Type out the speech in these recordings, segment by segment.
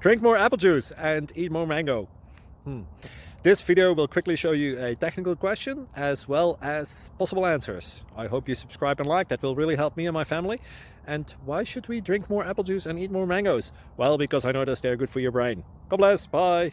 Drink more apple juice and eat more mango. This video will quickly show you a technical question as well as possible answers. I hope you subscribe and like, that will really help me and my family. And why should we drink more apple juice and eat more mangoes? Well, because I noticed they're good for your brain. God bless, bye.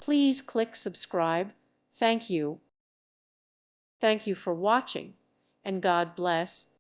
Please click subscribe. Thank you. Thank you for watching, and God bless.